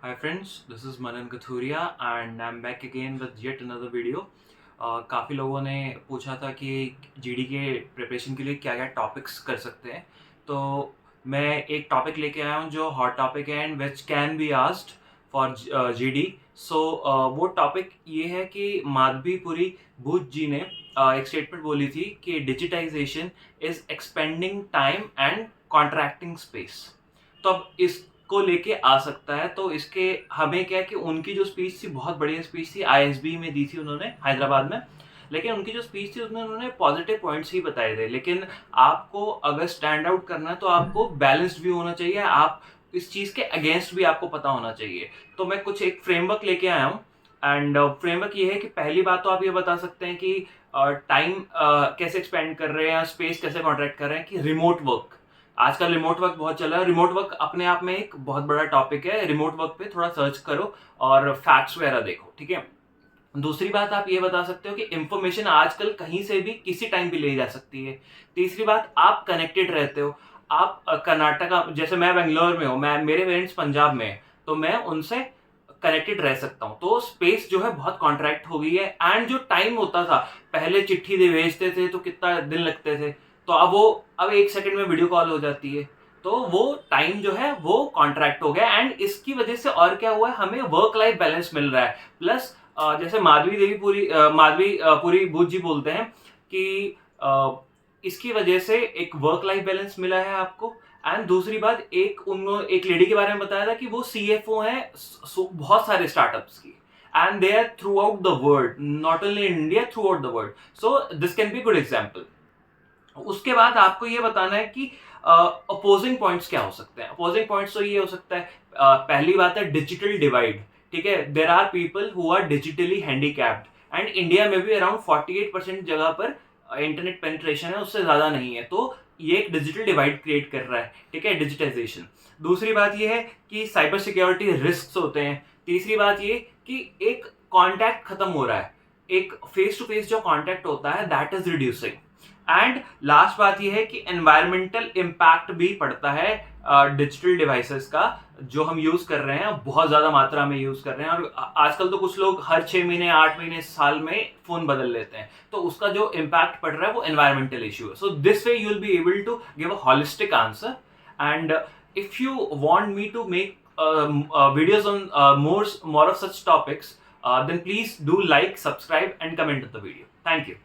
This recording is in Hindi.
Hi friends, this is Manan Kathuria and I'm back again with yet another video. काफ़ी लोगों ने पूछा था कि जीडी के प्रिपरेशन के लिए क्या क्या टॉपिक्स कर सकते हैं, तो मैं एक टॉपिक लेके आया हूँ जो हॉट टॉपिक है and which can be asked for GD. So वो टॉपिक ये है कि माधवीपुरी भूत जी ने एक स्टेटमेंट बोली थी कि digitization is expanding time and contracting space. तो अब इसको लेके आ सकता है, तो इसके हमें क्या है कि उनकी जो स्पीच थी बहुत बढ़िया स्पीच थी, आईएसबी में दी थी उन्होंने हैदराबाद में. लेकिन उनकी जो स्पीच थी उसमें उन्होंने पॉजिटिव पॉइंट्स ही बताए थे, लेकिन आपको अगर स्टैंड आउट करना है तो आपको बैलेंस्ड भी होना चाहिए, आप इस चीज़ के अगेंस्ट भी आपको पता होना चाहिए. तो मैं कुछ एक फ्रेमवर्क लेके आया हूँ एंड फ्रेमवर्क ये है कि पहली बात तो आप ये बता सकते हैं कि टाइम कैसे एक्सपेंड कर रहे हैं, स्पेस कैसे कॉन्ट्रैक्ट कर रहे हैं. कि रिमोट वर्क, आजकल रिमोट वर्क बहुत चल रहा है. रिमोट वर्क अपने आप में एक बहुत बड़ा टॉपिक है. रिमोट वर्क पे थोड़ा सर्च करो और फैक्ट्स वगैरह देखो, ठीक है. दूसरी बात आप ये बता सकते हो कि इंफॉर्मेशन आजकल कहीं से भी किसी टाइम भी ले जा सकती है. तीसरी बात, आप कनेक्टेड रहते हो. आप कर्नाटका, जैसे मैं बेंगलोर में हूँ, मैं मेरे पेरेंट्स पंजाब में है, तो मैं उनसे कनेक्टेड रह सकता हूँ. तो स्पेस जो है बहुत कॉन्ट्रैक्ट हो गई है. एंड जो टाइम होता था, पहले चिट्ठी दे भेजते थे तो कितना दिन लगते थे, तो अब 1 सेकंड में वीडियो कॉल हो जाती है. तो वो टाइम जो है वो कॉन्ट्रैक्ट हो गया एंड इसकी वजह से और क्या हुआ है, हमें वर्क लाइफ बैलेंस मिल रहा है. प्लस जैसे माधवी पुरी भूत जी बोलते हैं कि इसकी वजह से एक वर्क लाइफ बैलेंस मिला है आपको. एंड दूसरी बात, एक लेडी के बारे में बताया था कि वो सीएफओ है बहुत सारे स्टार्टअप्स की, and they are throughout the world, not only in India, throughout the world. So this can be good example. उसके बाद आपको ये बताना है कि अपोजिंग पॉइंट्स क्या हो सकते हैं. अपोजिंग पॉइंट्स तो ये हो सकता है, पहली बात है डिजिटल डिवाइड. ठीक है, there are people who are digitally handicapped and India में भी अराउंड 48% जगह पर इंटरनेट पेनिट्रेशन है, उससे ज्यादा नहीं है. तो ये एक डिजिटल डिवाइड क्रिएट कर रहा है, ठीक है, डिजिटाइजेशन. दूसरी बात ये है कि साइबर सिक्योरिटी रिस्क होते हैं. तीसरी बात ये कि एक कॉन्टैक्ट खत्म हो रहा है, एक फेस टू फेस जो कॉन्टैक्ट होता है that is reducing. And last बात यह है कि एनवायरमेंटल इम्पैक्ट भी पड़ता है डिजिटल डिवाइसेस का, जो हम यूज कर रहे हैं, बहुत ज्यादा मात्रा में यूज कर रहे हैं. और आजकल तो कुछ लोग हर 6 महीने, 8 महीने, साल में फोन बदल लेते हैं, तो उसका जो इम्पैक्ट पड़ रहा है वो एनवायरमेंटल इश्यू है. So this way you will be able to give a holistic answer. And if you want me to make videos on more of such topics, then please do like, subscribe and comment on the video. Thank you.